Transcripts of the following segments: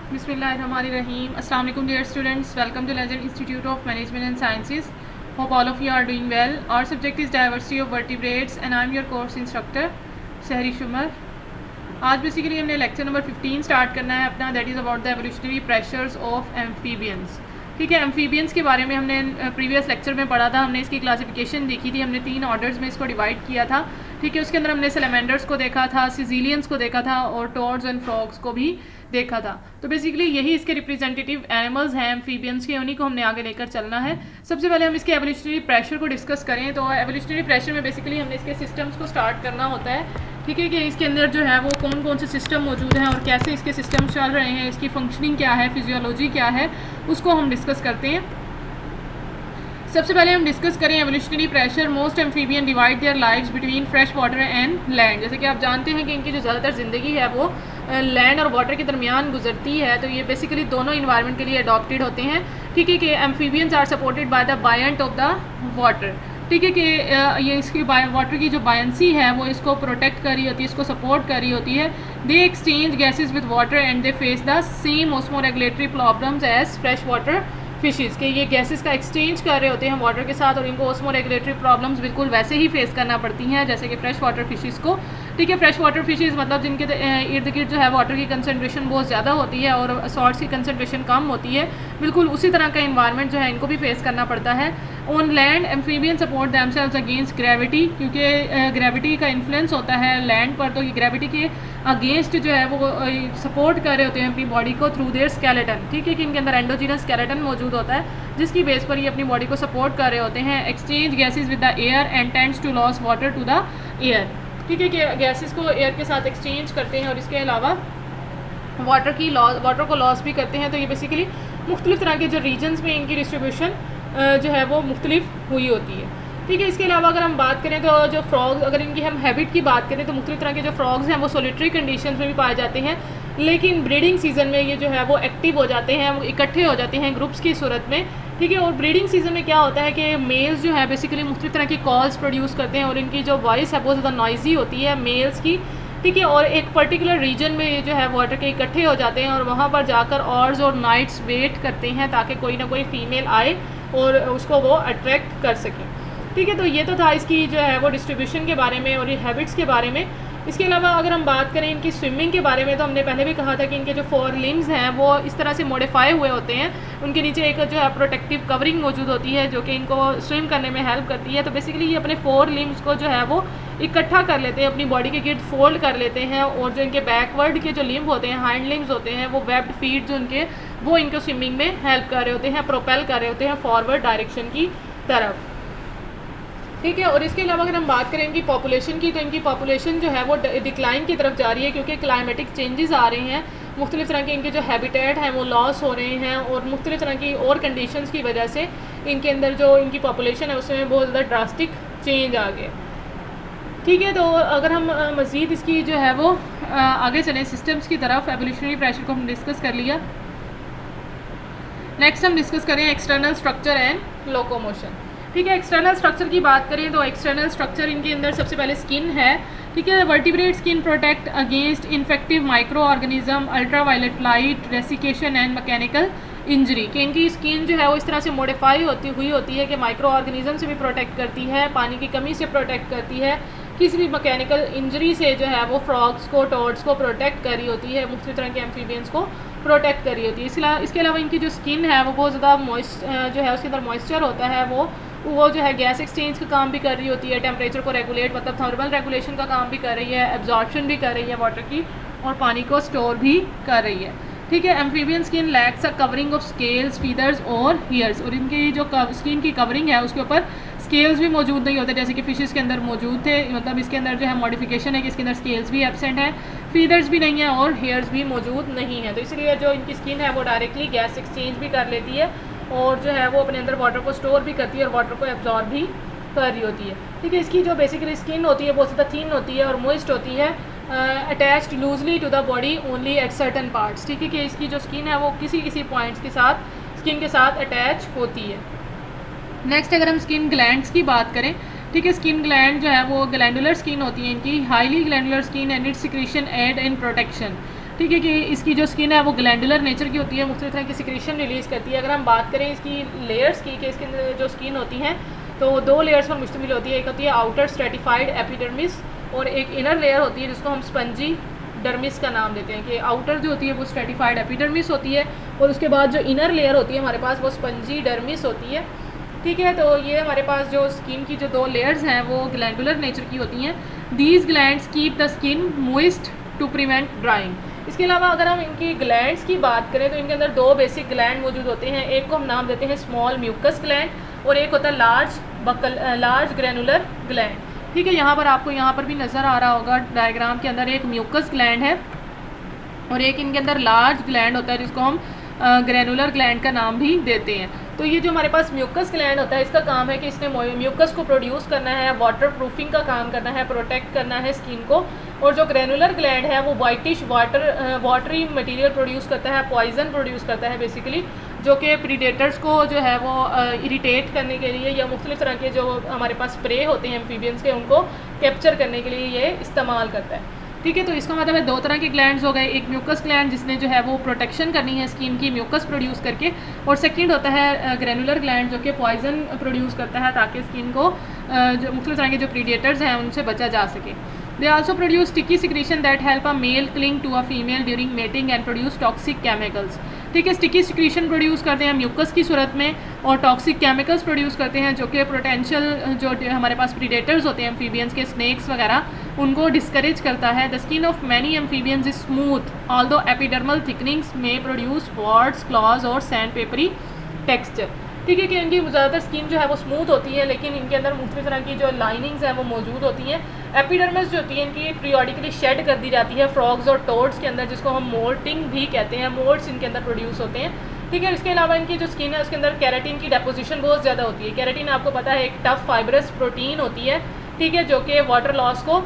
Bismillahirrahmanirrahim. Assalamu alaikum dear students. Welcome to Legend Institute of Management and Sciences. Hope all of you are doing well. Our subject is diversity of vertebrates and I am your course instructor Sehri Shumar. आज basically हमने lecture number 15 start करना है अपना, that is about the evolutionary pressures of amphibians. ठीक है, amphibians के बारे में हमने प्रीवियस लेक्चर में पढ़ा था, हमने इसकी क्लासिफिकेशन देखी थी, हमने 3 ऑर्डर्स में इसको डिवाइड किया था। ठीक है, उसके अंदर हमने सेलेमेंडर्स को देखा था, सिजिलियंस को देखा था और टॉर्ड्स एंड फ्रॉग्स को भी देखा था। तो बेसिकली यही इसके रिप्रेजेंटेटिव एनिमल्स हैं एम्फीबियंस के, उन्हीं को हमने आगे लेकर चलना है। सबसे पहले हम इसके एवोल्यूशनरी प्रेशर को डिस्कस करें तो एवोल्यूशनरी प्रेशर में बेसिकली हमने इसके सिस्टम्स को स्टार्ट करना होता है। ठीक है, कि इसके अंदर जो है वो कौन कौन से सिस्टम मौजूद हैं और कैसे इसके सिस्टम चल रहे हैं, इसकी फंक्शनिंग क्या है, फिजियोलॉजी क्या है, उसको हम डिस्कस करते हैं। सबसे पहले हम डिस्कस करें evolutionary pressure. Most amphibian divide their lives between fresh water and land. जैसे कि आप जानते हैं कि इनकी जो ज़्यादातर ज़िंदगी है वो लैंड और वाटर के दरमियान गुजरती है, तो ये बेसिकली दोनों इन्वायरमेंट के लिए अडॉप्टेड होते हैं। ठीक है, कि amphibians are supported by the buoyant of the water. ठीक है, कि ये इसकी वाटर की जो बायंसी है वो इसको प्रोटेक्ट कर रही होती है, इसको सपोर्ट कर रही होती है। They exchange gases with water and they face the same osmoregulatory problems as fresh water fishes के। ये गैसेस का एक्सचेंज कर रहे होते हैं वाटर के साथ और इनको ऑस्मोरेगुलेटरी प्रॉब्लम्स बिल्कुल वैसे ही फेस करना पड़ती हैं जैसे कि फ्रेश वाटर फिशेज़ को। ठीक है, फ्रेश वाटर फिशेज़ मतलब जिनके इर्द गिर्द जो है वाटर की कंसनट्रेशन बहुत ज़्यादा होती है और सॉल्ट्स की कंसनट्रेशन कम होती है, बिल्कुल उसी तरह का इन्वायरमेंट जो है इनको भी फेस करना पड़ता है। On land amphibian support themselves against gravity, क्योंकि ग्रेविटी का इन्फ्लुएंस होता है लैंड पर, तो ये ग्रेविटी के अगेंस्ट जो है वो सपोर्ट कर रहे होते हैं अपनी बॉडी को थ्रू देयर स्केलेटन। ठीक है, कि इनके अंदर एंडोजीनस स्केलेटन मौजूद होता है जिसकी बेस पर ये अपनी बॉडी को सपोर्ट कर रहे होते हैं। Exchange gases with the air and tends to lose water to the air. ठीक है, कि गैसेस को एयर के साथ एक्सचेंज करते हैं और इसके अलावा वाटर को लॉस भी करते हैं। तो ये बेसिकली मुख्तलिफ तरह के जो रीजन्स में इनकी डिस्ट्रीब्यूशन जो है वो मुख्तलिफ हुई होती है। ठीक है, इसके अलावा अगर हम बात करें तो जो फ्रॉग्स, अगर इनकी हम हैबिट की बात करें तो मुख्तलिफ तरह के जो फ्रॉग्स हैं वो सोलिटरी कंडीशंस में भी पाए जाते हैं, लेकिन ब्रीडिंग सीज़न में ये जो है वो एक्टिव हो जाते हैं, वो इकट्ठे हो जाते हैं ग्रुप्स की सूरत में। ठीक है, और ब्रीडिंग सीज़न में क्या होता है कि मेल्स जो है बेसिकली मुख्तलिफ तरह की कॉल्स प्रोड्यूस करते हैं और इनकी जो वॉइस है बहुत ज़्यादा नॉइजी होती है मेल्स की। ठीक है, और एक पर्टिकुलर रीजन में ये जो है वाटर के इकट्ठे हो जाते हैं और वहाँ पर जाकर ऑर्स और नाइट्स वेट करते हैं ताकि कोई ना कोई फ़ीमेल आए और उसको वो अट्रैक्ट कर सकें। ठीक है, तो ये तो था इसकी जो है वो डिस्ट्रीब्यूशन के बारे में और ये हैबिट्स के बारे में। इसके अलावा अगर हम बात करें इनकी स्विमिंग के बारे में तो हमने पहले भी कहा था कि इनके जो 4 लिम्स हैं वो इस तरह से मॉडिफाई हुए होते हैं, उनके नीचे एक जो है प्रोटेक्टिव कवरिंग मौजूद होती है जो कि इनको स्विम करने में हेल्प करती है। तो बेसिकली ये अपने 4 लिम्स को जो है वो इकट्ठा कर लेते हैं, अपनी बॉडी के गिर्द फोल्ड कर लेते हैं और जो इनके बैकवर्ड के जो लिम्ब होते हैं, हाइंड लिम्स होते हैं, वो वेब्ड फीट जो उनके वो इनको स्विमिंग में हेल्प कर रहे होते हैं, प्रोपेल कर रहे होते हैं फॉरवर्ड डायरेक्शन की तरफ। ठीक है, और इसके अलावा अगर हम बात करें इनकी पॉपुलेशन की तो इनकी पॉपुलेशन जो है वो डिक्लाइन की तरफ जा रही है क्योंकि क्लाइमेटिक चेंजेस आ रहे हैं, मुख्तलिफ तरह के इनके जो हैबिटेट हैं वो लॉस हो रहे हैं और मुख्तलिफ तरह की और कंडीशंस की वजह से इनके अंदर जो इनकी पॉपुलेशन है उसमें बहुत ज़्यादा ड्रास्टिक चेंज आ गया। ठीक है, तो अगर हम मज़ीद इसकी जो है वो आगे चलें सिस्टम्स की तरफ, एवोल्यूशनरी प्रेशर को हम डिस्कस कर लिया। नेक्स्ट हम डिस्कस करें एक्सटर्नल स्ट्रक्चर एंड लोकोमोशन। ठीक है, एक्सटर्नल स्ट्रक्चर की बात करें तो एक्सटर्नल स्ट्रक्चर इनके अंदर सबसे पहले स्किन है। ठीक है, vertebrate skin protect against infective micro organism, ultraviolet light, desiccation and mechanical injury. कि इनकी स्किन जो है वो इस तरह से मॉडिफाई हुई होती है कि माइक्रो ऑर्गेनिज्म से भी प्रोटेक्ट करती है, पानी की कमी से प्रोटेक्ट करती है, किसी भी मैकेनिकल इंजरी से जो है वो फ्रॉग्स को, टॉर्ड्स को प्रोटेक्ट कर रही होती है, मुख्तलिफ तरह के एम्फीबियंस को प्रोटेक्ट कर रही होती है। इसके अलावा इनकी जो स्किन है वो बहुत ज़्यादा जो है उसके अंदर मॉइस्चर होता है, वो जो है गैस एक्सचेंज का काम भी कर रही होती है, टेम्परेचर को रेगुलेट मतलब थर्मल रेगुलेशन का काम भी कर रही है, एब्जॉर्प्शन भी कर रही है वाटर की और पानी को स्टोर भी कर रही है। ठीक है, amphibian skin lakhs a covering of scales, feathers और हीयर्स, और इनकी जो स्किन की कवरिंग है उसके ऊपर स्केल्स भी मौजूद नहीं होते जैसे कि फिशेस के अंदर मौजूद थे। मतलब इसके अंदर जो है मॉडिफिकेशन है कि इसके अंदर स्केल्स भी एब्सेंट हैं, फीदर्स भी नहीं है और हेयर्स भी मौजूद नहीं है। तो इसलिए जो इनकी स्किन है वो डायरेक्टली गैस एक्सचेंज भी कर लेती है और जो है वो अपने अंदर वाटर को स्टोर भी करती है और वाटर को एब्जॉर्ब भी कर रही होती है। ठीक है, इसकी जो बेसिकली स्किन होती है बहुत ज़्यादा थिन होती है और मॉइस्ट होती है, attached loosely to the body only at certain parts. ठीक है, कि इसकी जो स्किन है वो किसी पॉइंट्स के साथ स्किन के साथ अटैच होती है। नेक्स्ट अगर हम स्किन ग्लैंड्स की बात करें, ठीक है, स्किन ग्लैंड जो है वो ग्लैंडुलर स्किन होती है इनकी, highly glandular skin and its secretion aid in protection. ठीक है, कि इसकी जो स्किन है वो ग्लैंडुलर नेचर की होती है, मुख्तलिफ तरह की सिक्रीशन रिलीज़ करती है। अगर हम बात करें इसकी लेयर्स की कि इसके अंदर जो स्किन होती हैं तो 2 लेयर्स पर मुश्तमिल होती है। एक होती है आउटर स्ट्रेटिफाइड एपिडर्मिस और एक इनर लेयर होती है जिसको हम स्पंजी डर्मिस का नाम देते हैं। कि आउटर जो होती है वो स्ट्रेटिफाइड एपिडर्मिस होती है और उसके बाद जो इनर लेयर होती है हमारे पास वो स्पंजी डर्मिस होती है। ठीक है, तो ये हमारे पास जो स्किन की जो 2 लेयर्स हैं वो ग्लैंडुलर नेचर की होती हैं। These glands keep the skin moist to prevent drying. इसके अलावा अगर हम इनकी ग्लैंड्स की बात करें तो इनके अंदर 2 बेसिक ग्लैंड मौजूद होते हैं। एक को हम नाम देते हैं स्मॉल म्यूकस ग्लैंड और एक होता है लार्ज ग्रैनुलर ग्लैंड। ठीक है, यहाँ पर आपको यहाँ पर भी नज़र आ रहा होगा डायग्राम के अंदर एक म्यूकस ग्लैंड है और एक इनके अंदर लार्ज ग्लैंड होता है जिसको हम ग्रैनुलर ग्लैंड का नाम भी देते हैं। तो ये जो हमारे पास म्यूकस ग्लैंड होता है इसका काम है कि इसने म्यूकस को प्रोड्यूस करना है, वाटर प्रूफिंग का काम करना है, प्रोटेक्ट करना है स्किन को। और जो ग्रैनुलर ग्लैंड है वो वाइटिश वाटरी मटेरियल प्रोड्यूस करता है, पॉइजन प्रोड्यूस करता है बेसिकली, जो कि प्रीडेटर्स को जो है वो इरिटेट करने के लिए या मुख्तलिफ तरह के जो हमारे पास प्रे होते हैं एम्फीबियंस के उनको कैप्चर करने के लिए ये इस्तेमाल करता है। ठीक है, तो इसका मतलब है 2 तरह के ग्लैंड्स हो गए, एक म्यूकस ग्लैंड जिसने जो है वो प्रोटेक्शन करनी है स्किन की म्यूकस प्रोड्यूस करके, और सेकंड होता है ग्रैनुलर ग्लैंड जो कि पॉइजन प्रोड्यूस करता है ताकि स्किन को जो मुख्तलिफ तरह के जो प्रीडेटर्स हैं उनसे बचा जा सके। They also produce sticky secretion that help a male cling to a female during mating and produce toxic chemicals. ठीक है, स्टिकी सिक्रीशन प्रोड्यूस करते हैं म्यूकस की सूरत में और टॉक्सिक केमिकल्स प्रोड्यूस करते हैं जो कि पोटेंशियल जो हमारे पास प्रीडेटर्स होते हैं एम्फीबियंस के, स्नेक्स वगैरह, उनको डिस्करेज करता है। The skin of many amphibians is smooth although epidermal thickenings में प्रोड्यूस वॉर्ड्स, क्लॉज और सैंड पेपरी टेक्सचर। ठीक है, कि इनकी ज़्यादातर स्किन जो है वो स्मूथ होती है लेकिन इनके अंदर मुख्तलिफ तरह की जो लाइनिंग्स हैं वो मौजूद होती हैं। एपिडर्मिस जो होती है इनकी पीरियडिकली शेड कर दी जाती है फ्रॉग्स और टोड्स के अंदर, जिसको हम मोल्टिंग भी कहते हैं। मोल्ड्स इनके अंदर प्रोड्यूस होते हैं। ठीक है, इसके अलावा इनकी जो स्किन है उसके अंदर कैराटिन की डेपोजिशन बहुत ज़्यादा होती है। कैराटिन आपको पता है एक टफ फाइब्रस प्रोटीन होती है, ठीक है, जो कि वाटर लॉस को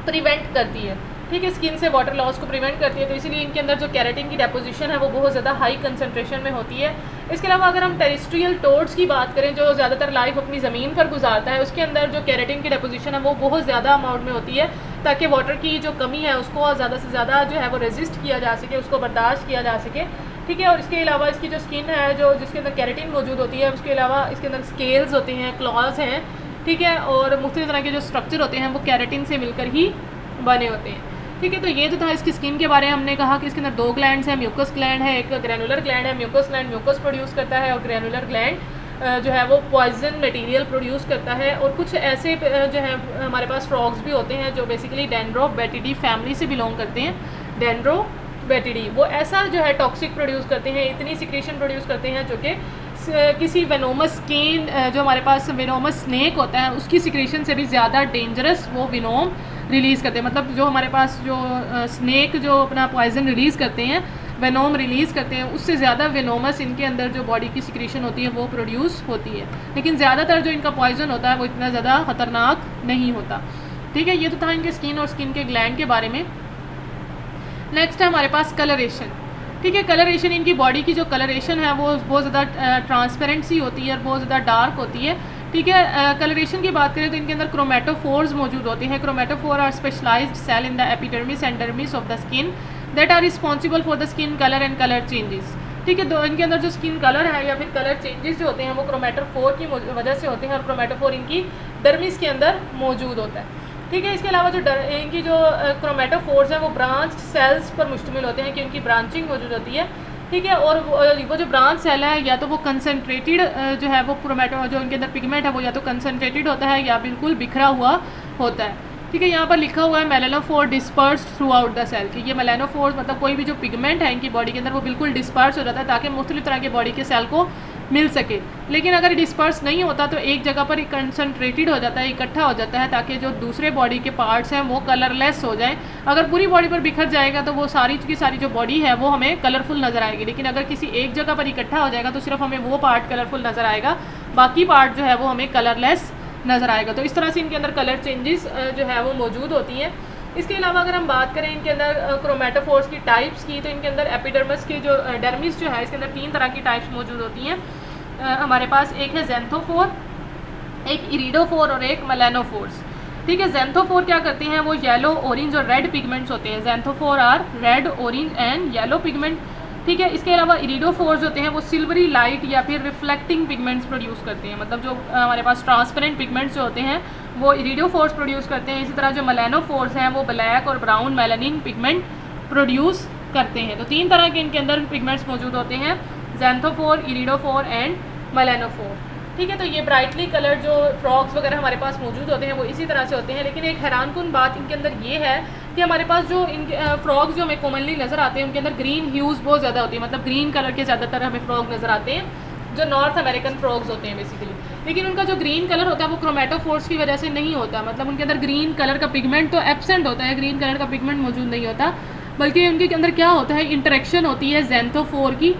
प्रिवेंट करती है। ठीक है, स्किन से वाटर लॉस को प्रिवेंट करती है, तो इसीलिए इनके अंदर जो कैराटिन की डेपोजिशन है वो बहुत ज़्यादा हाई कंसंट्रेशन में होती है। इसके अलावा अगर हम टेरेस्ट्रियल टोड्स की बात करें जो ज़्यादातर लाइफ अपनी ज़मीन पर गुजारता है, उसके अंदर जो कैराटिन की डेपोजिशन है वो बहुत ज़्यादा अमाउंट में होती है ताकि वाटर की जो कमी है उसको ज़्यादा से ज़्यादा जो है वो रेजिस्ट किया जा सके, उसको बर्दाश्त किया जा सके। ठीक है, और इसके अलावा इसकी जो स्किन है जो जिसके अंदर कैराटिन मौजूद होती है उसके अलावा इसके अंदर स्केल्स होते हैं, क्लॉज हैं, ठीक है, और मुख्तलिफ तरह के जो स्ट्रक्चर होते हैं वो कैराटिन से मिलकर ही बने होते हैं। ठीक है, तो ये तो था इसकी स्किन के बारे में। हमने कहा कि इसके अंदर 2 ग्लैंड्स हैं, म्यूकस ग्लैंड है, एक ग्रैनुलर ग्लैंड है। म्यूकस ग्लैंड म्यूकस प्रोड्यूस करता है और ग्रैनुलर ग्लैंड जो है वो पॉइजन मटेरियल प्रोड्यूस करता है। और कुछ ऐसे जो है हमारे पास फ्रॉग्स भी होते हैं जो बेसिकली डेंड्रोबैटिडी फैमिली से बिलोंग करते हैं। डेंड्रोबैटिडी वो ऐसा जो है टॉक्सिक प्रोड्यूस करते हैं, इतनी सिक्रेशन प्रोड्यूस करते हैं जो कि किसी वेनोमस स्केन जो हमारे पास वेनोमस स्नेक होता है उसकी सिक्रेशन से भी ज़्यादा डेंजरस वो विनोम रिलीज़ करते हैं। मतलब जो हमारे पास जो स्नेक जो अपना पॉइजन रिलीज़ करते हैं, वेनोम रिलीज़ करते हैं, उससे ज़्यादा वेनोमस इनके अंदर जो बॉडी की सिक्रेशन होती है वो प्रोड्यूस होती है। लेकिन ज़्यादातर जो इनका पॉइजन होता है वो इतना ज़्यादा ख़तरनाक नहीं होता। ठीक है, ये तो था इनके स्किन और स्किन के ग्लैंड के बारे में। नेक्स्ट है हमारे पास कलरेशन। ठीक है, कलरेशन इनकी बॉडी की जो कलरेशन है वो बहुत ज़्यादा ट्रांसपेरेंट सी होती है और बहुत ज़्यादा डार्क होती है। ठीक है, कलरेशन की बात करें तो इनके अंदर क्रोमेटोफोर्स मौजूद होते हैं। Chromatophore are specialised cell in the epidermis and dermis of the skin that are responsible for the skin colour and colour changes. ठीक है, तो इनके अंदर जो स्किन कलर है या फिर कलर चेंजेस जो होते हैं वो क्रोमेटोफोर की वजह से होते हैं और क्रोमेटोफोर इनकी डर्मिस के अंदर मौजूद होता है। ठीक है, इसके अलावा जो इनकी जो क्रोमेटोफोर्स हैं वो ब्रांच सेल्स पर मुश्तमिल होते हैं कि उनकी ब्रांचिंग मौजूद होती है। ठीक है, और वो जो ब्रांच सेल है या तो वो कंसनट्रेटेड जो है वो क्रोमेटो जो इनके अंदर पिगमेंट है वो या तो कंसनट्रेटेड होता है या बिल्कुल बिखरा हुआ होता है। ठीक है, यहाँ पर लिखा हुआ है melanophore dispersed throughout the cell, कि ये मेलानोफोर्स मतलब कोई भी जो पिगमेंट है इनकी बॉडी के अंदर वो बिल्कुल डिस्पर्स हो जाता है ताकि मुख्तलिफ तरह के बॉडी के सेल को मिल सके। लेकिन अगर डिस्पर्स नहीं होता तो एक जगह पर कंसनट्रेटेड हो जाता है, इकट्ठा हो जाता है ताकि जो दूसरे बॉडी के पार्ट्स हैं वो कलरलेस हो जाएं। अगर पूरी बॉडी पर बिखर जाएगा तो वो सारी की सारी जो बॉडी है वो हमें कलरफुल नज़र आएगी, लेकिन अगर किसी एक जगह पर इकट्ठा हो जाएगा तो सिर्फ हमें वो पार्ट कलरफुल नज़र आएगा, बाकी पार्ट जो है वो हमें कलरलेस नज़र आएगा। तो इस तरह से इनके अंदर कलर चेंजेस जो है वो मौजूद होती हैं। इसके अलावा अगर हम बात करें इनके अंदर क्रोमेटोफोर्स की टाइप्स की, तो इनके अंदर एपिडर्मिस की जो डर्मिस जो है इसके अंदर 3 तरह की टाइप्स मौजूद होती हैं। हमारे पास एक है जेंथोफोर, एक इरिडोफोर और एक मेलानोफोर्स। ठीक है। ज़ैंथोफोर क्या करते हैं, वो येलो, ऑरेंज और रेड पिगमेंट्स होते हैं। Xanthophore are red, orange and yellow pigment. ठीक है। इसके अलावा इरिडोफोर्स होते हैं वो सिल्वरी लाइट या फिर रिफ्लेक्टिंग पिगमेंट्स प्रोड्यूस करते हैं, मतलब जो हमारे पास ट्रांसपेरेंट पिगमेंट्स जो होते हैं वो इरिडोफोर्स प्रोड्यूस करते हैं। इसी तरह जो मेलानोफोर्स हैं वो ब्लैक और ब्राउन मेलानिन पिगमेंट प्रोड्यूस करते हैं। तो 3 तरह के इनके अंदर पिगमेंट्स मौजूद होते हैं, ज़ैंथोफोर, इरिडोफोर एंड मेलानोफोर। ठीक है। तो ये ब्राइटली कलर जो फ्रॉक्स वगैरह हमारे पास मौजूद होते हैं वो इसी तरह से होते हैं। लेकिन एक हैरानकुन बात इनके अंदर ये है कि हमारे पास जो इनके फ्रॉक्स जो हमें कॉमनली नज़र आते हैं उनके अंदर ग्रीन ह्यूज़ बहुत ज़्यादा होती है, मतलब ग्रीन कलर के ज़्यादातर हमें फ्रॉक नज़र आते हैं जो नॉर्थ अमेरिकन फ्रॉक्स होते हैं बेसिकली। लेकिन उनका जो ग्रीन कलर होता है वो क्रोमेटोफोर्स की वजह से नहीं होता, मतलब उनके अंदर ग्रीन कलर का पिगमेंट तो एब्सेंट होता है, ग्रीन कलर का पिगमेंट मौजूद नहीं होता, बल्कि उनके अंदर क्या होता है, इंटरेक्शन होती है ज़ैंथोफोर की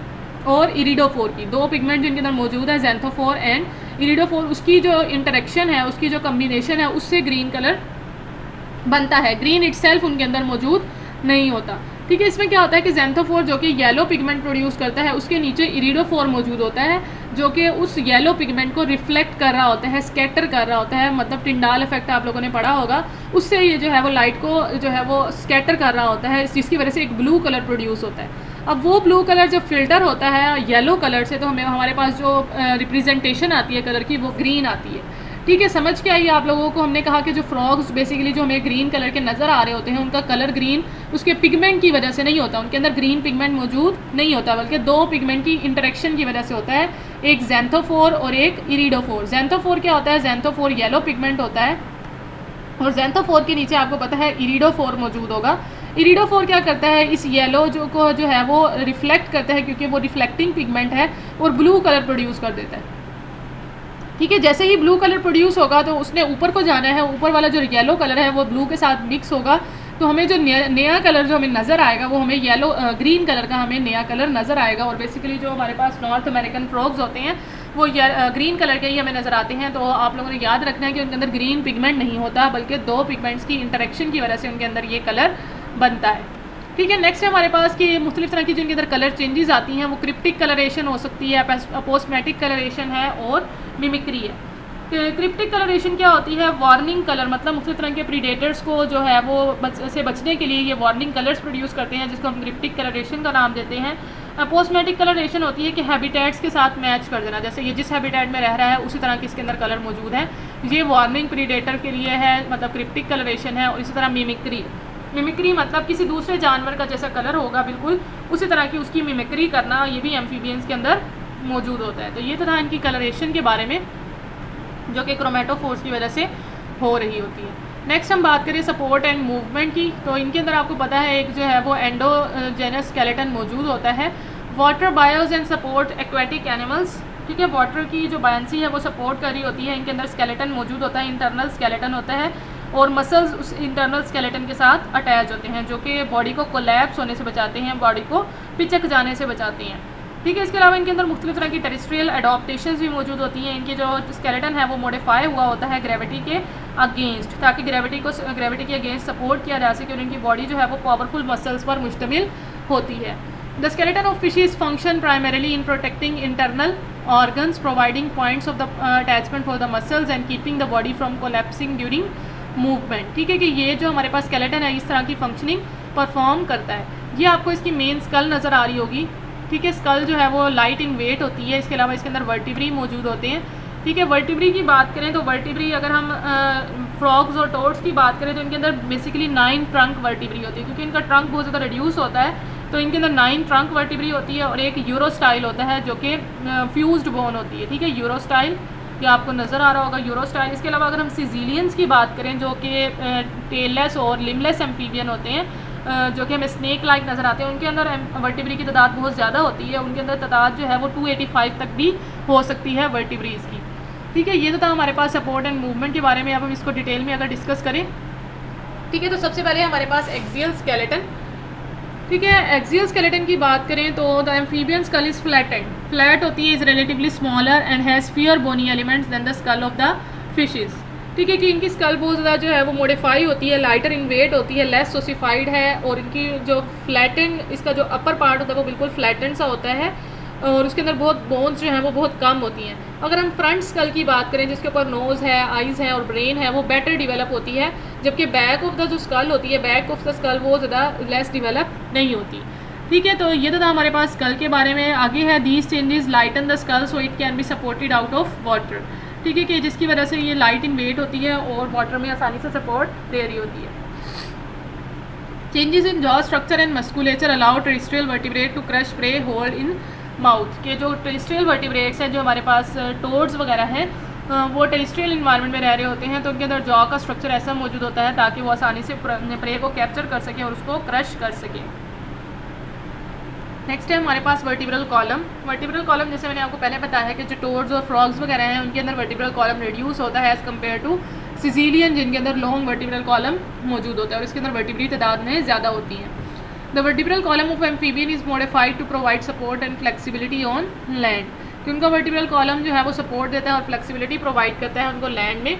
और इरिडोफोर की। 2 पिगमेंट जिनके अंदर मौजूद है, ज़ैंथोफोर एंड इरिडोफोर, उसकी जो इंटरेक्शन है, उसकी जो कम्बिनेशन है, उससे ग्रीन कलर बनता है। ग्रीन इटसेल्फ उनके अंदर मौजूद नहीं होता। ठीक है। इसमें क्या होता है कि ज़ैंथोफोर जो कि येलो पिगमेंट प्रोड्यूस करता है उसके नीचे इरिडोफोर मौजूद होता है जो कि उस येलो पिगमेंट को रिफ्लेक्ट कर रहा होता है, स्कैटर कर रहा होता है, मतलब टिंडाल इफेक्ट आप लोगों ने पढ़ा होगा, उससे ये जो है वो लाइट को जो है वो स्कैटर कर रहा होता है, जिसकी वजह से एक ब्लू कलर प्रोड्यूस होता है। अब वो ब्लू कलर जब फिल्टर होता है येलो कलर से तो हमें हमारे पास जो रिप्रेजेंटेशन आती है कलर की वो ग्रीन आती है। ठीक है। समझ के आइए आप लोगों को, हमने कहा कि जो फ्रॉक्स बेसिकली जो हमें ग्रीन कलर के नज़र आ रहे होते हैं उनका कलर ग्रीन उसके पिगमेंट की वजह से नहीं होता, उनके अंदर ग्रीन पिगमेंट मौजूद नहीं होता, बल्कि 2 पिगमेंट की इंटरेक्शन की वजह से होता है, एक ज़ैंथोफोर और एक इरिडोफोर। ज़ैंथोफोर क्या होता है, ज़ैंथोफोर येलो पिगमेंट होता है और ज़ैंथोफोर के नीचे आपको पता है इरिडोफोर मौजूद होगा। इरिडोफोर क्या करता है, इस येलो जो है वो रिफ्लेक्ट करता है क्योंकि वो रिफ्लेक्टिंग पिगमेंट है और ब्लू कलर प्रोड्यूस कर देता है। ठीक है। जैसे ही ब्लू कलर प्रोड्यूस होगा तो उसने ऊपर को जाना है, ऊपर वाला जो येलो कलर है वो ब्लू के साथ मिक्स होगा, तो हमें जो नया कलर जो हमें नज़र आएगा वो हमें ग्रीन कलर का हमें नया कलर नज़र आएगा। और बेसिकली जो हमारे पास नॉर्थ अमेरिकन फ्रॉक्स होते हैं वो ग्रीन कलर के ही हमें नज़र आते हैं। तो आप लोगों ने याद रखना है कि उनके अंदर ग्रीन पिगमेंट नहीं होता, बल्कि 2 पिगमेंट्स की इंटरेक्शन की वजह से उनके अंदर ये कलर बनता है। ठीक है। नेक्स्ट है हमारे पास कि मुख्तलिफ तरह की जिनके अंदर कलर चेंजेस आती हैं वो क्रिप्टिक कलरेशन हो सकती है, अपोस्मेटिक कलरेशन है और मिमिक्री है। क्रिप्टिक कलरेशन क्या होती है, वार्निंग कलर, मतलब मुख्तलिफ तरह के प्रीडेटर्स को जो है वो से बचने के लिए ये वार्निंग कलर्स प्रोड्यूस करते हैं जिसको हम क्रिप्टिक कलरेशन का नाम देते हैं। अपोस्मेटिक कलरेशन होती है कि हैबिटेट्स के साथ मैच कर देना, जैसे ये जिस हैबिटेट में रह रहा है उसी तरह की इसके अंदर कलर मौजूद है, ये वार्निंग प्रीडेटर के लिए है, मतलब क्रिप्टिक कलरेशन है। और इसी तरह मिमिक्री मतलब किसी दूसरे जानवर का जैसा कलर होगा बिल्कुल उसी तरह की उसकी मिमिक्री करना, ये भी एम्फीबियंस के अंदर मौजूद होता है। तो ये तरह इनकी कलरेशन के बारे में जो कि क्रोमेटोफोर्स की वजह से हो रही होती है। नेक्स्ट हम बात करें सपोर्ट एंड मूवमेंट की, तो इनके अंदर आपको पता है एक जो है वो एंडोजेनस स्केलेटन मौजूद होता है। Water BIOS and support aquatic animals. ठीक है। वाटर की जो बायंसी है वो सपोर्ट कर रही होती है, इनके अंदर स्केलेटन मौजूद होता है, इंटरनल स्केलेटन होता है और मसल्स उस इंटरनल स्केलेटन के साथ अटैच होते हैं जो कि बॉडी को कोलैप्स होने से बचाते हैं, बॉडी को पिचक जाने से बचाते हैं। ठीक है। इसके अलावा इनके अंदर मुख्तलिफ तरह की टेरेस्ट्रियल एडॉप्टेशंस भी मौजूद होती हैं। इनकी जो स्केलेटन है वो मॉडिफाई हुआ होता है ग्रेविटी के अगेंस्ट, ताकि ग्रेविटी के अगेंस्ट सपोर्ट किया जा सके और इनकी बॉडी जो है वो पावरफुल मसल्स पर मुश्तमिल होती है। The skeleton of fishes function primarily in protecting internal organs, providing points of the attachment for the muscles and keeping the body from collapsing during movement. ठीक है कि ये जो हमारे पास स्केलेटन है इस तरह की फंक्शनिंग परफॉर्म करता है। ये आपको इसकी मेन स्कल नज़र आ रही होगी। ठीक है। स्कल जो है वो लाइट इन वेट होती है। इसके अलावा इसके अंदर वर्टिब्री मौजूद होते हैं। ठीक है। वर्टिब्री की बात करें तो वर्टिब्री अगर हम फ्रॉग्स और टोड्स की बात करें तो इनके अंदर बेसिकली 9 ट्रंक वर्टिब्री होती है, क्योंकि इनका ट्रंक बहुत ज़्यादा रिड्यूस होता है तो इनके अंदर 9 ट्रंक वर्टिब्री होती है और एक यूरोस्टाइल होता है जो कि फ्यूज्ड बोन होती है। ठीक है। यूरोस्टाइल ये आपको नज़र आ रहा होगा, यूरोस्टाइल। इसके अलावा अगर हम सिजिलियंस की बात करें जो कि टेललेस और लिमलेस एम्फीबियन होते हैं, जो कि हमें स्नेक लाइक नज़र आते हैं, उनके अंदर वर्टिब्री की तादाद बहुत ज़्यादा होती है। उनके अंदर तादाद जो है वो 285 तक भी हो सकती है वर्टिब्रीज़ की। ठीक है। ये तो था हमारे पास सपोर्ट एंड मूवमेंट के बारे में। अब हम इसको डिटेल में अगर डिस्कस करें, ठीक है, तो सबसे पहले हमारे पास एक्सियल स्केलेटन। ठीक है। एक्सियल स्केलेटन की बात करें तो the amphibian skull is flattened, flat होती है, is relatively smaller and has fewer bony elements than the skull of the fishes. ठीक है कि इनकी स्कल बहुत ज़्यादा जो है वो मॉडिफाई होती है, लाइटर इन वेट होती है, लेस ओसिफाइड है और इनकी जो फ्लैटेंड, इसका जो अपर पार्ट होता है वो बिल्कुल फ्लैटेंड सा होता है और उसके अंदर बहुत बोन्स जो हैं वो बहुत कम होती हैं। अगर हम फ्रंट स्कल की बात करें जिसके ऊपर नोज़ है, आइज़ है और ब्रेन है, वो बेटर डिवेलप होती है, जबकि बैक ऑफ द जो स्कल होती है, बैक ऑफ द स्कल वो ज़्यादा लेस डिवेलप नहीं होती। ठीक है, तो ये तो था हमारे पास स्कल के बारे में। आगे है these changes lighten the skull so it can be supported out of water. ठीक है, कि जिसकी वजह से ये लाइट इन वेट होती है और वाटर में आसानी से सपोर्ट दे रही होती है। Changes in jaw structure and musculature allow terrestrial vertebrate to crush prey hold in mouth. के जो टेरेस्ट्रियल वर्टिब्रेट्स हैं, जो हमारे पास टोड्स वगैरह हैं, वो टेरेस्ट्रियल इन्वायरमेंट में रह रहे होते हैं, तो उनके अंदर जॉ का स्ट्रक्चर ऐसा मौजूद होता है ताकि वो आसानी से प्रे को कैप्चर कर सकें और उसको क्रश कर सकें। नेक्स्ट है हमारे पास वर्टिब्रल कॉलम। वर्टिब्रल कॉलम जैसे मैंने आपको पहले बताया है कि जो टोड्स और फ्रॉग्स वगैरह हैं उनके अंदर वर्टिब्रल कॉलम रिड्यूस होता है एज़ कम्पेयर टू सिसिलियन, जिनके अंदर लॉन्ग वर्टिब्रल कॉलम मौजूद होता है और इसके अंदर वर्टिब्री तादाद में ज़्यादा होती हैं। The vertebral column of amphibian is modified to provide support and flexibility on land. कि उनका वर्टिब्रल कॉलम जो है वो सपोर्ट देता है और फ्लेक्सिबिलिटी प्रोवाइड करता है उनको लैंड में।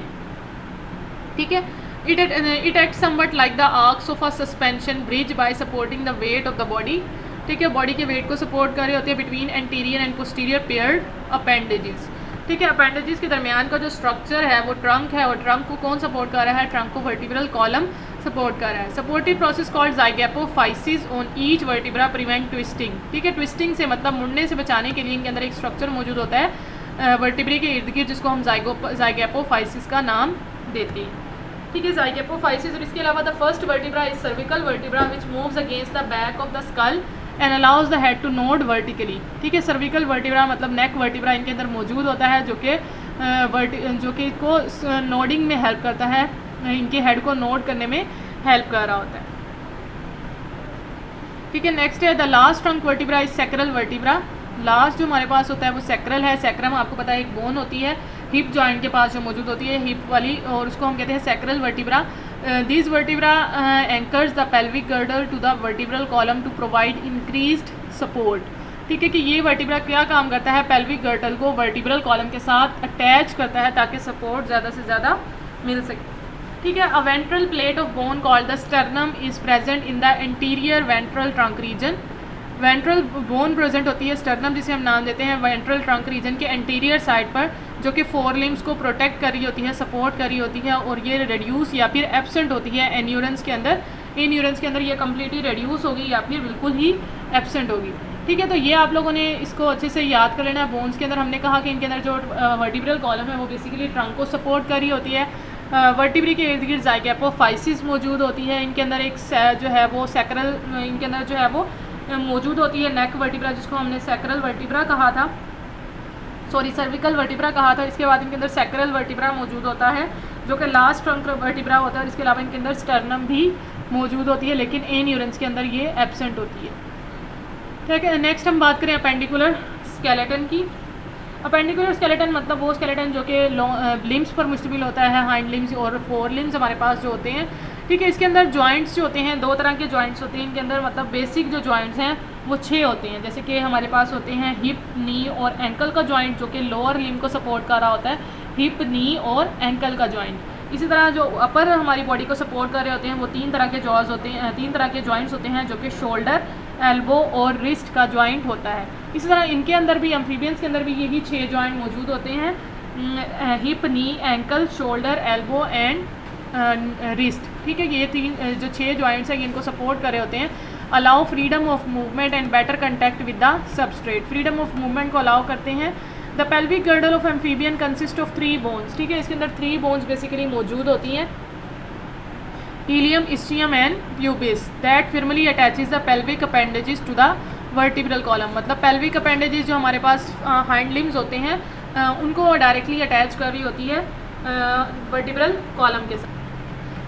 ठीक है, it act somewhat like the arcs of a suspension bridge bye supporting the weight of the body. ठीक है, बॉडी के वेट को सपोर्ट कर रही होती है between anterior and posterior paired appendages. ठीक है, अपेंडेजेस के दरमियान का जो स्ट्रक्चर है वो ट्रंक है, और ट्रंक को कौन सपोर्ट कर रहा है? ट्रंक को वर्टिब्रल कॉलम सपोर्ट कर रहा है। Supportive process called zygapophysis on each vertebra prevent twisting. ठीक है, ट्विस्टिंग से मतलब मुड़ने से बचाने के लिए इनके अंदर एक स्ट्रक्चर मौजूद होता है वर्टिब्रे के इर्द गिर्द, जिसको हम ज़ाइगोपोफाइसिस का नाम देते हैं। ठीक है, ज़ाइगोपोफाइसिस। और इसके अलावा the first vertebra is cervical vertebra which moves against the back of the skull and allows the head to nod vertically. ठीक है, सर्विकल वर्टिब्रा मतलब नेक वर्टिब्रा इनके अंदर मौजूद होता है, जो कि को नोडिंग में हेल्प करता है, इनके हेड को नोड करने में हेल्प कर रहा होता है। ठीक है, नेक्स्ट है the last trunk vertebra is sacral vertebra. Last जो हमारे पास होता है वो सैक्रल है। सैक्रम आपको पता है एक बोन होती है हिप जॉइंट के पास जो मौजूद होती है, हिप वाली, और उसको हम कहते हैं sacral vertebra. This vertebra anchors the pelvic girdle to the vertebral column to provide increased support. ठीक है, कि ये वर्टिब्रा क्या काम करता है? पेल्विक गर्डल को वर्टिब्रल कॉलम के साथ अटैच करता है ताकि सपोर्ट ज़्यादा से ज़्यादा मिल सके। ठीक है, अ ventral plate of bone called the sternum is present in the interior ventral trunk reason. Ventral bone present होती है स्टर्नम, जिसे हम नाम देते हैं वेंट्रल ट्रंक रीजन के एंटीरियर साइड पर, जो कि फोर लिम्स को प्रोटेक्ट कर रही होती है, सपोर्ट कर रही होती है, और ये रिड्यूस या फिर एब्सेंट होती है एन्यूरेंस के अंदर। एन्यूरेंस के अंदर ये कम्प्लीटली रिड्यूस होगी या फिर बिल्कुल ही एब्सेंट होगी। ठीक है, तो ये आप लोगों ने इसको अच्छे से याद कर लेना है। बोन्स के अंदर हमने कहा कि इनके अंदर जो वर्टिब्रल कॉलम है वो बेसिकली ट्रंक को सपोर्ट कर रही होती है। वर्टिब्री के इर्द गिर्द ज़ाइगोपोफाइसिस मौजूद होती है। इनके अंदर एक जो है वो सैक्रल, इनके अंदर जो है वो मौजूद होती है नेक वर्टिब्रा, जिसको हमने सैक्रल वर्टिब्रा कहा था, सॉरी सर्विकल वर्टिब्रा कहा था। इसके बाद इनके अंदर सैक्रल वर्टिब्रा मौजूद होता है, जो कि लास्ट ट्रंक वर्टिब्रा होता है, और इसके अलावा इनके अंदर स्टर्नम भी मौजूद होती है, लेकिन एन्यूरेंस के अंदर ये एब्सेंट होती है। ठीक है, नेक्स्ट हम बात करें अपेंडिकुलर स्केलेटन की। अपेंडिकुलर स्केलेटन मतलब वो स्केलेटन जो कि लिम्स पर मुश्तमिल होता है, हाइंड लिम्स और फोर लिम्स हमारे पास जो होते हैं। ठीक है, इसके अंदर जॉइंट्स जो होते हैं, दो तरह के जॉइंट्स होते हैं इनके अंदर, मतलब बेसिक जो जॉइंट्स हैं वो 6 होते हैं। जैसे कि हमारे पास होते हैं हिप, नी और एंकल का जॉइंट, जो कि लोअर लिम्ब को सपोर्ट कर रहा होता है, हिप, नी और एंकल का जॉइंट। इसी तरह जो अपर हमारी बॉडी को सपोर्ट कर रहे होते हैं वो 3 तरह के जॉज होते हैं, 3 तरह के जॉइंट्स होते हैं, जो कि शोल्डर, एल्बो और रिस्ट का जॉइंट होता है। इसी तरह इनके अंदर भी, एम्फीबियंस के अंदर भी यही 6 जॉइंट मौजूद होते हैं, hip, knee, ankle, shoulder, elbow and wrist. ठीक है, ये 3 जो 6 जॉइंट्स हैं इनको सपोर्ट कर रहे होते हैं। Allow freedom of movement and better contact with the substrate. Freedom of movement को अलाउ करते हैं। The pelvic girdle of amphibian consist of 3 bones. ठीक है, इसके अंदर 3 बोन्स बेसिकली मौजूद होती हैं, ilium, ischium and pubis, that firmly attaches the pelvic appendages to the vertebral column. मतलब पेल्विक अपेंडेजेस जो हमारे पास हाइंड लिम्स होते हैं उनको डायरेक्टली अटैच कर रही होती है वर्टिब्रल कॉलम के साथ।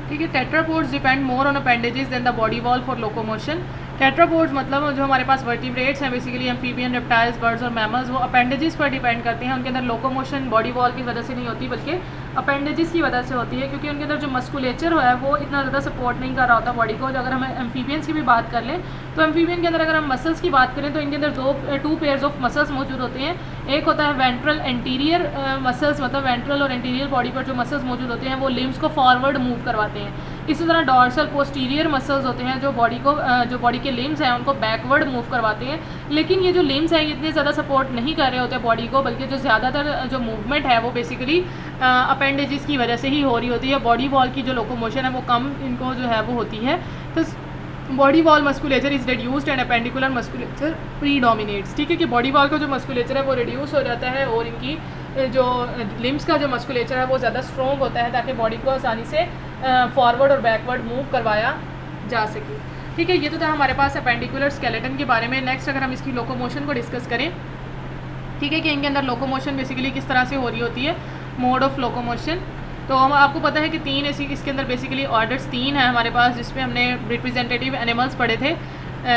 ठीक है, tetrapods depend more on appendages than the body wall for locomotion. Tetrapods मतलब जो हमारे पास वर्टिब्रेट्स हैं, बेसिकली एम्फीबियन, रेप्टाइल्स, बर्ड्स और मैमल्स, वो अपेंडेजेस पर डिपेंड करते हैं। उनके अंदर लोकोमोशन बॉडी वॉल की वजह से नहीं होती, बल्कि अपेंडेजेस की वजह से होती है, क्योंकि उनके अंदर जो मस्कुलेचर है वो इतना ज़्यादा सपोर्ट नहीं कर रहा होता बॉडी को। जो अगर हम एम्फीबियंस की भी बात कर लें तो एम्फीबियन के अंदर अगर हम मसल्स की बात करें तो इनके अंदर 2 पेयर्स ऑफ मसल्स मौजूद होते हैं। एक होता है वेंट्रल एंटीरियर मसल्स, मतलब वेंट्रल और एंटीरियर बॉडी पर जो मसल्स मौजूद होते हैं वो लिम्स को फॉरवर्ड मूव करवाते हैं। इसी तरह डॉर्सल पोस्टीरियर मसल्स होते हैं जो बॉडी के लिम्स हैं उनको बैकवर्ड मूव करवाते हैं, लेकिन ये जो लिम्स हैं इतने ज़्यादा सपोर्ट नहीं कर रहे होते बॉडी को, बल्कि जो ज़्यादातर जो मूवमेंट है वो बेसिकली अपेंडेजेस की वजह से ही हो रही होती है। बॉडी वॉल की जो लोकोमोशन है वो कम इनको जो है वो होती है। तो body wall musculature is reduced and appendicular musculature predominates. ठीक है कि बॉडी वॉल का जो मस्कुलेचर है वो रिड्यूस हो जाता है और इनकी जो लिम्स का जो मस्कुलेचर है वो ज़्यादा स्ट्रॉन्ग होता है ताकि बॉडी को आसानी से फॉरवर्ड और बैकवर्ड मूव करवाया जा सके। ठीक है, ये तो था हमारे पास अपेंडिकुलर स्केलेटन के बारे में। नेक्स्ट अगर हम इसकी लोकोमोशन को डिस्कस करें, ठीक है कि इनके अंदर लोकोमोशन बेसिकली किस तरह से हो रही होती है, मोड ऑफ लोकोमोशन। तो हम आपको पता है कि तीन ऐसी इसके अंदर बेसिकली ऑर्डर्स तीन हैं हमारे पास, जिसमें हमने रिप्रेजेंटेटिव एनिमल्स पढ़े थे,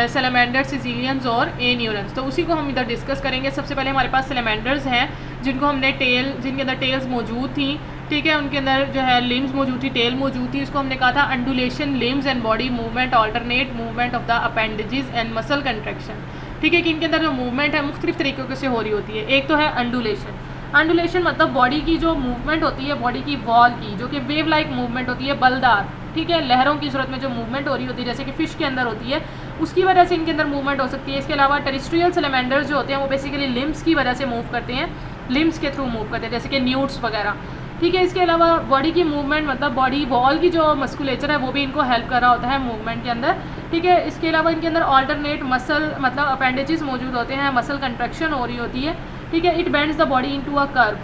सैलमेंडर, सिसिलियंस और एन्यूरन्स। तो उसी को हम इधर डिस्कस करेंगे। सबसे पहले हमारे पास सैलमेंडर्स हैं जिनको हमने जिनके अंदर टेल्स मौजूद थी। ठीक है, उनके अंदर जो है लिम्स मौजूद थी, टेल मौजूद थी। इसको हमने कहा था undulation, limbs and body movement, alternate movement of the appendages and muscle contraction. ठीक है कि इनके अंदर जो मूवमेंट है मुख्तलिफ तरीक़ों से हो रही होती है। एक तो है अंडुलेशन। अंडुलेशन मतलब बॉडी की जो मूवमेंट होती है, बॉडी की वॉल की, जो कि वेव लाइक मूवमेंट होती है, बलदार, ठीक है, लहरों की सूरत में जो मूवमेंट हो रही होती है जैसे कि फ़िश के अंदर होती है, उसकी वजह से इनके अंदर मूवमेंट हो सकती है। इसके अलावा टेरेस्ट्रियल सैलमेंडर्स जो होते हैं वो बेसिकली लिम्स की वजह से मूव करते हैं, लिम्स के थ्रू मूव करते हैं, जैसे कि न्यूट्स वगैरह। ठीक है, इसके अलावा बॉडी की मूवमेंट मतलब बॉडी वॉल की जो मस्कुलेचर है वो भी इनको हेल्प कर रहा होता है मूवमेंट के अंदर। ठीक है, इसके अलावा इनके अंदर ऑल्टरनेट मसल मतलब अपेंडेजेस मौजूद होते हैं, मसल कंट्रैक्शन हो रही होती है। ठीक है, it bends the body into a curve.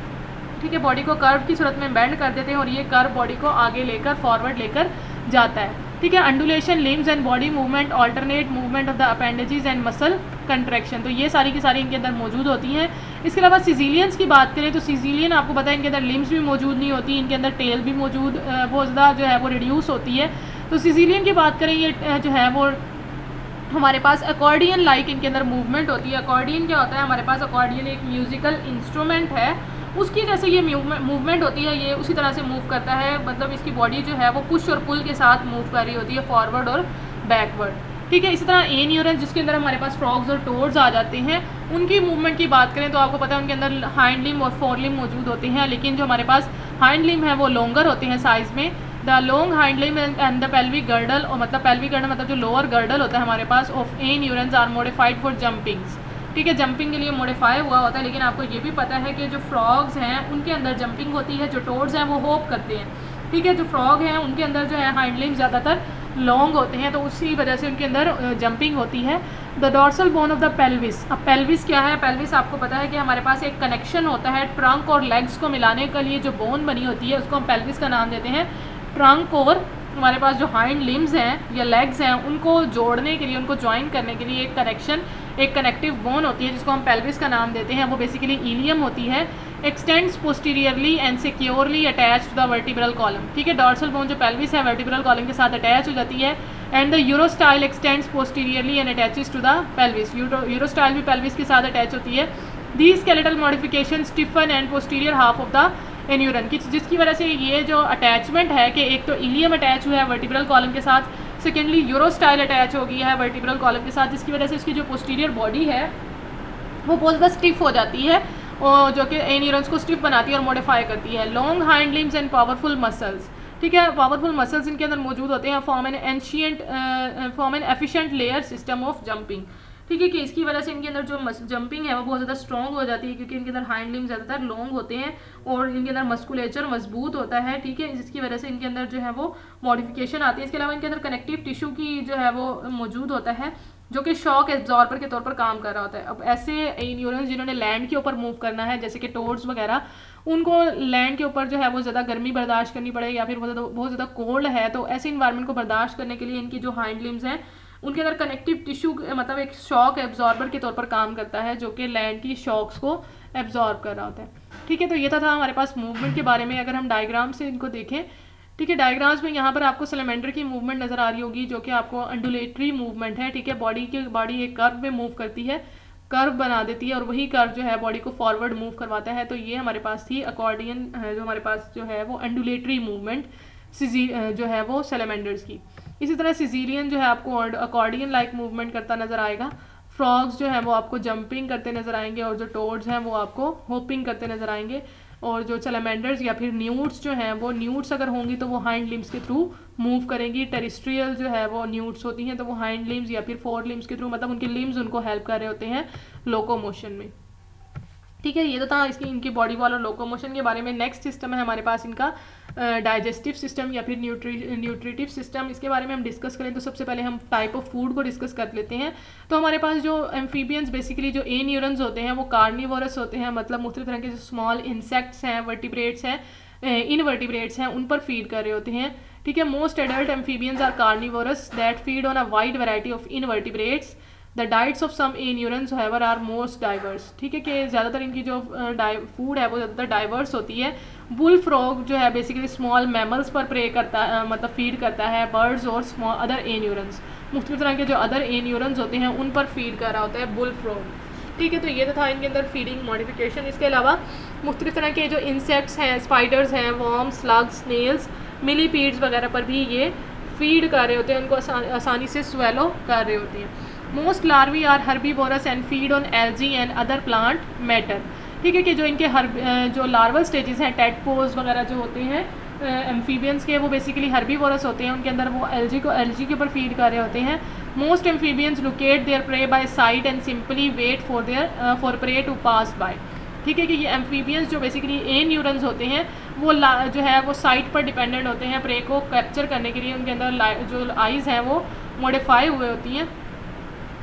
ठीक है, बॉडी को कर्व की सूरत में बेंड कर देते हैं और ये कर्व बॉडी को आगे लेकर फॉरवर्ड लेकर जाता है। ठीक है, undulation, limbs and body movement, alternate movement of the appendages and muscle contraction, तो ये सारी की सारी इनके अंदर मौजूद होती हैं। इसके अलावा सिसिलियंस की बात करें तो सिसिलियन आपको पता है इनके अंदर लिम्स भी मौजूद नहीं होती, इनके अंदर टेल भी मौजूद बहुत ज़्यादा जो है वो रिड्यूस होती है। तो सिसिलियन की बात करें, ये जो है वो हमारे पास अकॉर्डियन लाइक इनके अंदर मूवमेंट होती है। अकॉर्डियन क्या होता है, हमारे पास अकॉर्डियन एक म्यूज़िकल इंस्ट्रूमेंट है, उसकी जैसे ये मूवमेंट होती है, ये उसी तरह से मूव करता है। मतलब इसकी बॉडी जो है वो पुश और पुल के साथ मूव कर रही होती है, फॉरवर्ड और बैकवर्ड। ठीक है, इसी तरह एन्यूरन्स जिसके अंदर हमारे पास फ्रॉग्स और टोड्स आ जाते हैं, उनकी मूवमेंट की बात करें तो आपको पता है उनके अंदर हाइंड लिम और फोर लिम मौजूद होते हैं, लेकिन जो हमारे पास हाइंड लिम है वो लॉन्गर होते हैं साइज़ में। The long hind limb and the pelvic girdle, और मतलब पेल्विक गर्डल मतलब जो लोअर गर्डल होता है हमारे पास of एन्यूरन्स are modified for jumpings. ठीक है, जंपिंग के लिए मॉडिफाई हुआ होता है, लेकिन आपको ये भी पता है कि जो फ्रॉग्स हैं उनके अंदर जंपिंग होती है, जो टोड्स हैं वो होप करते हैं। ठीक है, जो फ्रॉग हैं उनके अंदर जो है हाइंड लिम्स ज़्यादातर लॉन्ग होते हैं, तो उसी वजह से उनके अंदर जंपिंग होती है। The dorsal bone of the pelvis. अब पेल्विस क्या है, पेल्विस आपको पता है कि हमारे पास एक कनेक्शन होता है ट्रंक और लेग्स को मिलाने के लिए, जो बोन बनी होती है उसको हम पेल्विस का नाम देते हैं। ट्रंक और हमारे पास जो हाइंड लिम्स हैं या लेग्स हैं उनको जोड़ने के लिए, उनको ज्वाइन करने के लिए एक कनेक्टिव बोन होती है जिसको हम पेल्विस का नाम देते हैं, वो बेसिकली इलियम होती है। Extends posteriorly and securely attach to the vertebral column. ठीक है, डॉर्सल बोन जो पेल्विस है वर्टिब्रल कॉलम के साथ अटैच हो जाती है। And the urostyle extends posteriorly and attaches to the pelvis. Urostyle भी पेल्विस के साथ अटैच होती है। The skeletal modification stiffen and posterior half of the anuran की, जिसकी वजह से ये जो अटैचमेंट है कि एक तो इलियम अटैच हुआ है वर्टिब्रल कॉलम के साथ, सेकेंडली यूरोस्टाइल अटैच हो गई है वर्टिब्रल कॉलम के साथ, जिसकी वजह से इसकी जो पोस्टीरियर बॉडी है वो बहुत ज़्यादा स्टिफ हो जाती है और जो कि एन्यूरन्स को स्टिफ बनाती है और मॉडिफाई करती है। Long hind limbs and powerful muscles. ठीक है, पावरफुल मसल्स इनके अंदर मौजूद होते हैं। Form an efficient layer system of jumping. ठीक है कि इसकी वजह से इनके अंदर जो जंपिंग है वो बहुत ज़्यादा स्ट्रॉन्ग हो जाती है, क्योंकि इनके अंदर हाइंड लिम्स ज़्यादातर लॉन्ग होते हैं और इनके अंदर मस्कुलेचर मजबूत होता है। ठीक है, जिसकी वजह से इनके अंदर जो है वो मॉडिफिकेशन आती है। इसके अलावा इनके अंदर कनेक्टिव टिश्यू की जो है वो मौजूद होता है, जो कि शॉक एब्जॉर्बर के तौर पर काम कर रहा होता है। अब ऐसे एन्यूरन्स जिन्होंने लैंड के ऊपर मूव करना है, जैसे कि टोड्स वगैरह, उनको लैंड के ऊपर जो है वो ज़्यादा गर्मी बर्दाश्त करनी पड़े या फिर बहुत ज़्यादा कोल्ड है, तो ऐसे इन्वायरमेंट को बर्दाश्त करने के लिए इनकी जो हाइंड लिम्स हैं उनके अंदर कनेक्टिव टिश्यू मतलब एक शॉक एब्जॉर्बर के तौर पर काम करता है, जो कि लैंड की शॉक्स को एब्जॉर्ब कर रहा होता है। ठीक है, तो ये था हमारे पास मूवमेंट के बारे में। अगर हम डायग्राम से इनको देखें, ठीक है, डायग्राम्स में यहाँ पर आपको सैलमेंडर की मूवमेंट नज़र आ रही होगी, जो कि आपको अंडुलेटरी मूवमेंट है। ठीक है, बॉडी एक कर्व में मूव करती है, कर्व बना देती है और वही कर्व जो है बॉडी को फॉरवर्ड मूव करवाता है। तो ये हमारे पास थी अकॉर्डियन, जो हमारे पास जो है वो अंडुलेटरी मूवमेंट जो है वो सैलमेंडर्स की। इसी तरह सिसिलियन जो है आपको अकॉर्डियन लाइक मूवमेंट करता नज़र आएगा। फ्रॉग्स जो है वो आपको जंपिंग करते नज़र आएंगे और जो टोड्स हैं वो आपको होपिंग करते नज़र आएंगे। और जो सैलमेंडर्स या फिर न्यूट्स जो हैं वो न्यूट्स अगर होंगी तो वो हाइंड लिम्स के थ्रू मूव करेंगी। टेरिस्ट्रियल जो है वो न्यूट्स होती हैं, तो वो हाइंड लिम्स या फिर फोर लिम्स के थ्रू, मतलब उनके लिम्स उनको हेल्प कर रहे होते हैं लोकोमोशन में। ठीक है, ये तो था इसकी इनकी बॉडी वॉल और लोकोमोशन के बारे में। नेक्स्ट सिस्टम है हमारे पास इनका डाइजेस्टिव सिस्टम या फिर न्यूट्रिटिव सिस्टम। इसके बारे में हम डिस्कस करें तो सबसे पहले हम टाइप ऑफ फूड को डिस्कस कर लेते हैं। तो हमारे पास जो एम्फीबियंस बेसिकली जो एन्यूरन्स होते हैं वो कार्निवोरस होते हैं, मतलब मुख्तलिफ तरह के जो स्मॉल इंसेक्ट्स हैं, वर्टिब्रेट्स हैं, इनवर्टिब्रेट्स हैं, उन पर फीड कर रहे होते हैं। ठीक है, most adult amphibians are carnivorous that feed on a wide variety of invertebrates. The diets of some anurans however are most diverse. ठीक है, कि ज़्यादातर इनकी जो फूड है वो ज़्यादातर डाइवर्स होती है। बुल फ्रॉग जो है बेसिकली स्मॉल मैमल्स पर प्रे करता मतलब फीड करता है। बर्ड्स और स्मॉल अदर एन्यूरन्स, मुख्तलिफ तरह के जो अदर एन्यूरन्स होते हैं उन पर फीड कर रहा होता है बुल फ्रॉग। ठीक है, तो ये तो था इनके अंदर फीडिंग मॉडिफिकेशन। इसके अलावा मुख्तलिफ तरह के जो इंसेक्ट्स हैं, स्पाइडर्स हैं, वॉर्म्स, स्लग्स, स्नेल्स, मिलीपीड्स वगैरह पर भी ये फीड कर रहे होते हैं, उनको आसानी से स्वेलो कर रहे होते हैं। Most larvae are herbivorous and feed on algae and other plant matter. ठीक है, कि जो इनके जो लार्वल स्टेजेस हैं, टेडपोज वगैरह जो होते हैं एम्फीबियंस के, वो बेसिकली हर्बीवोरस होते हैं। उनके अंदर वो एल्जी के ऊपर फीड कर रहे होते हैं। Most amphibians locate their prey by sight and simply wait for prey to pass by. ठीक है, कि ये एम्फीबियंस जो बेसिकली एन्यूरन्स होते हैं वो जो है वो साइट पर डिपेंडेंट होते हैं प्रे को कैप्चर करने के लिए। उनके अंदर जो आइज़ हैं वो मॉडिफाई हुए होती हैं,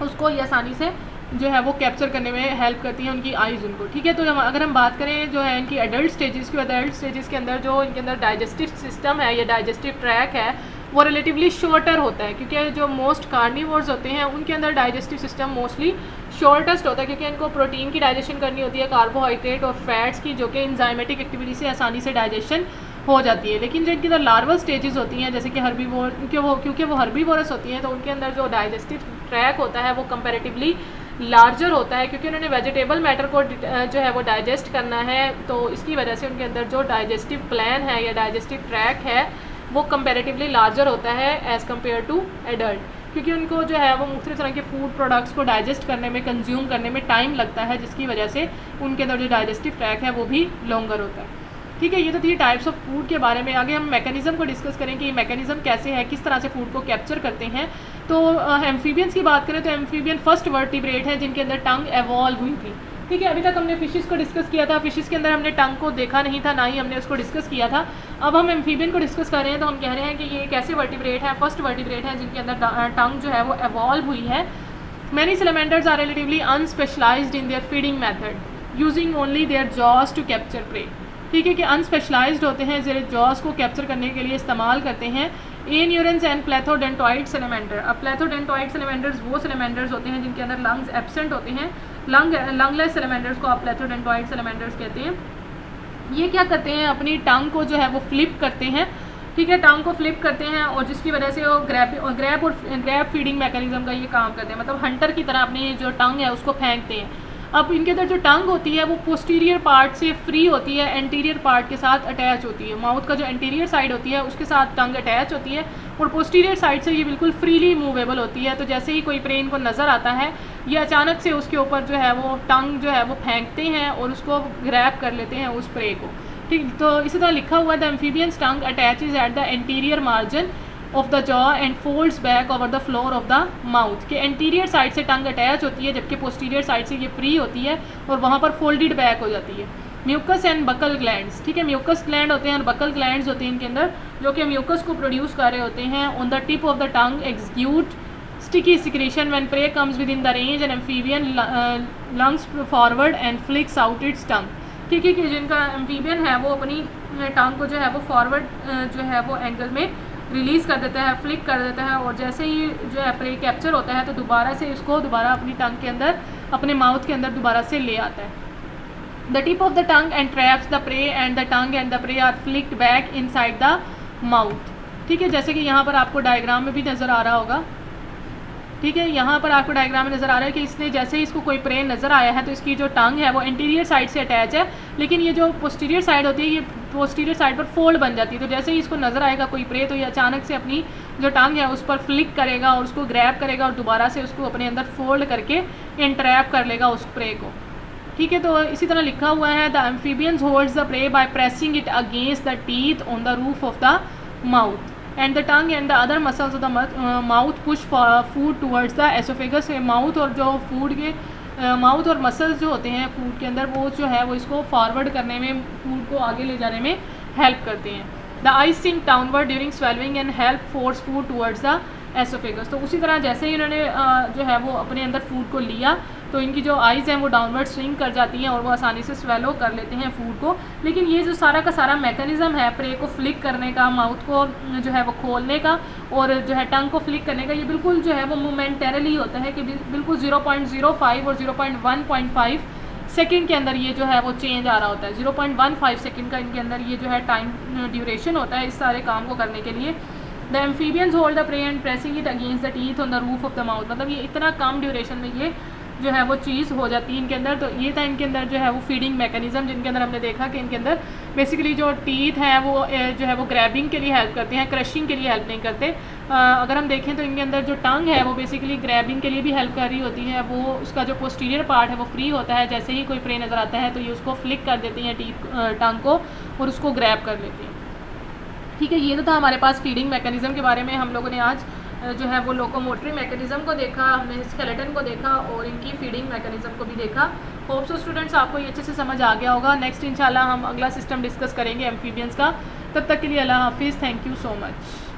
उसको ये आसानी से जो है वो कैप्चर करने में हेल्प करती हैं उनकी आइज़ उनको। ठीक है, तो अगर हम बात करें जो है इनकी एडल्ट स्टेजेस की, एडल्ट स्टेजेस के अंदर जो इनके अंदर डाइजेस्टिव सिस्टम है या डाइजेस्टिव ट्रैक है वो रिलेटिवली शॉर्टर होता है, क्योंकि जो मोस्ट कार्निवोर्स होते हैं उनके अंदर डाइजेस्टिव सिस्टम मोस्टली शॉर्टेस्ट होता है, क्योंकि इनको प्रोटीन की डाइजेशन करनी होती है, कार्बोहाइड्रेट और फैट्स की, जो कि इंजाइमेटिक एक्टिविटी से आसानी से डाइजेशन हो जाती है। लेकिन जो इनके अंदर लार्वल स्टेजेस होती हैं, जैसे कि हर्बीवोर, क्योंकि वो हर्बीवोरस होती हैं, तो उनके अंदर जो डाइजेस्टिव ट्रैक होता है वो कंपैरेटिवली लार्जर होता है, क्योंकि उन्होंने वेजिटेबल मैटर को जो है वो डाइजेस्ट करना है। तो इसकी वजह से उनके अंदर जो डाइजेस्टिव प्लान है या डाइजेस्टिव ट्रैक है वो कंपैरेटिवली लार्जर होता है एज़ कम्पेयर टू एडल्ट, क्योंकि उनको जो है वो मुख्तलिफ तरह के फूड प्रोडक्ट्स को डाइजेस्ट करने में, कंज्यूम करने में टाइम लगता है, जिसकी वजह से उनके अंदर जो डाइजेस्टिव ट्रैक है वो भी लॉन्गर होता है। ठीक है, ये तो थी टाइप्स ऑफ फूड के बारे में। आगे हम मैकेनिज़्म को डिस्कस करें कि मैकेनिज़्म कैसे है, किस तरह से फूड को कैप्चर करते हैं। तो एम्फीबियंस की बात करें तो एम्फीबियन फर्स्ट वर्टिब्रेट है जिनके अंदर टंग एवॉल्व हुई थी। ठीक है, अभी तक हमने फिशेस को डिस्कस किया था, फिशेस के अंदर हमने टंग को देखा नहीं था, ना ही हमने उसको डिस्कस किया था। अब हम एम्फीबियन को डिस्कस कर रहे हैं, तो हम कह रहे हैं कि ये कैसे वर्टिब्रेट है, फर्स्ट वर्टिब्रेट है जिनके अंदर टंग जो है वो एवॉल्व हुई है। Many salamanders are relatively unspecialized in their feeding method using only their jaws to capture prey. ठीक है, कि अनस्पेशलाइज्ड होते हैं, जो जॉज को कैप्चर करने के लिए इस्तेमाल करते हैं। एन्यूरन्स एंड प्लेथोडेंटॉइड सैलमेंडर। अब प्लेथोडेंटॉइड सैलमेंडर्स वो सैलमेंडर्स होते हैं जिनके अंदर लंग्स एब्सेंट होते हैं। लंगलेस सैलमेंडर्स को आप प्लेथोडेंटॉइड सैलमेंडर्स कहते हैं। ये क्या करते हैं, अपनी टंग को जो है वो फ्लिप करते हैं। ठीक है, टंग को फ्लिप करते हैं और जिसकी वजह से वो ग्रैब फीडिंग मैकेनिज्म का ये काम करते हैं, मतलब हंटर की तरह अपनी जो टंग है उसको फेंकते हैं। अब इनके अंदर जो टंग होती है वो पोस्टीरियर पार्ट से फ्री होती है, एंटीरियर पार्ट के साथ अटैच होती है। माउथ का जो एंटीरियर साइड होती है उसके साथ टंग अटैच होती है और पोस्टीरियर साइड से ये बिल्कुल फ्रीली मूवेबल होती है। तो जैसे ही कोई प्रे इनको नज़र आता है, ये अचानक से उसके ऊपर जो है वो टंग जो है वो फेंकते हैं और उसको ग्रैब कर लेते हैं उस प्रे को। ठीक, तो इसी तरह लिखा हुआ है the amphibians tongue attaches at the anterior margin of the jaw and folds back over the floor of the mouth. के एंटीरियर साइड से टंग अटैच होती है, जबकि पोस्टीरियर साइड से ये फ्री होती है और वहाँ पर फोल्डेड बैक हो जाती है। Mucus and buccal glands. ठीक है, म्यूकस ग्लैंड होते हैं और बकल ग्लैंड्स होते हैं इनके अंदर, जो कि म्यूकस को प्रोड्यूस कर रहे होते हैं। On the tip of the tongue execute sticky secretion when prey comes within the range and amphibian lunges forward and flicks out its tongue. ठीक है, कि जिनका एम्फीबियन है वो अपनी टंग को जो है वो फॉरवर्ड जो है वो एंगल में रिलीज़ कर देता है, फ्लिक कर देता है, और जैसे ही जो है प्रे कैप्चर होता है तो दोबारा से इसको दोबारा अपनी टंग के अंदर, अपने माउथ के अंदर दोबारा से ले आता है। The tip of the tongue and traps the prey and the tongue and the prey are flicked back inside the mouth. ठीक है, जैसे कि यहाँ पर आपको डायग्राम में भी नज़र आ रहा होगा। ठीक है, यहाँ पर आपको डायग्राम में नज़र आ रहा है कि इसने जैसे ही इसको कोई प्रे नज़र आया है तो इसकी जो टंग है वो एंटीरियर साइड से अटैच है, लेकिन ये जो पोस्टीरियर साइड होती है ये पोस्टीरियर साइड पर फोल्ड बन जाती है। तो जैसे ही इसको नज़र आएगा कोई प्रे तो ये अचानक से अपनी जो टंग है उस पर फ्लिक करेगा और उसको ग्रैब करेगा और दोबारा से उसको अपने अंदर फोल्ड करके एंट्रैप कर लेगा उस प्रे को। ठीक है, तो इसी तरह लिखा हुआ है the amphibians holds the prey by pressing it against the teeth on the roof of the mouth. And the tongue and the other muscles of the mouth push food towards the oesophagus. Mouth और जो food के mouth और muscles जो होते हैं food के अंदर, वो जो है वो इसको फॉरवर्ड करने में, फूड को आगे ले जाने में हेल्प करते हैं। The eyes sink downward during swallowing and help force food towards the oesophagus. तो उसी तरह जैसे ही इन्होंने जो है वो अपने अंदर फूड को लिया तो इनकी जो आइज़ हैं वो डाउनवर्ड स्विंग कर जाती हैं और वो आसानी से स्वेलो कर लेते हैं फूड को। लेकिन ये जो सारा का सारा मैकेनिज़्म है प्रे को फ्लिक करने का, माउथ को जो है वो खोलने का और जो है टंग को फ्लिक करने का, ये बिल्कुल जो है वो मोमेंटरली होता है कि बिल्कुल 0.05 और 0.1.5 सेकंड के अंदर ये जो है वो चेंज आ रहा होता है। 0.15 सेकंड का इनके अंदर ये जो है टाइम ड्यूरेशन होता है इस सारे काम को करने के लिए। The amphibians hold the prey and pressing it against the teeth on the roof of the mouth. मतलब ये इतना कम ड्यूरेशन में ये जो है वो चीज़ हो जाती है इनके अंदर। तो ये था इनके अंदर जो है वो फीडिंग मैकेनिज़्म, जिनके अंदर हमने देखा कि इनके अंदर बेसिकली जो टीथ हैं वो जो है वो ग्रैबिंग के लिए हेल्प करते हैं, क्रशिंग के लिए हेल्प नहीं करते। अगर हम देखें तो इनके अंदर जो टंग है वो बेसिकली ग्रैबिंग के लिए भी हेल्प कर रही होती है। वो उसका जो पोस्टीरियर पार्ट है वो फ्री होता है, जैसे ही कोई प्रे नज़र आता है तो ये उसको फ्लिक कर देती हैं टीथ टंग को और उसको ग्रैब कर लेती हैं। ठीक है, ये तो था हमारे पास फीडिंग मैकेनिज़्म के बारे में। हम लोगों ने आज जो है वो लोकोमोटरी मैकेनिज़्म को देखा, हमने स्केलेटन को देखा और इनकी फीडिंग मैकेनिज़्म को भी देखा। होप सो स्टूडेंट्स आपको ये अच्छे से समझ आ गया होगा। नेक्स्ट इंशाल्लाह हम अगला सिस्टम डिस्कस करेंगे एम्फीबियंस का। तब तक के लिए अल्लाह हाफिज़, थैंक यू सो मच।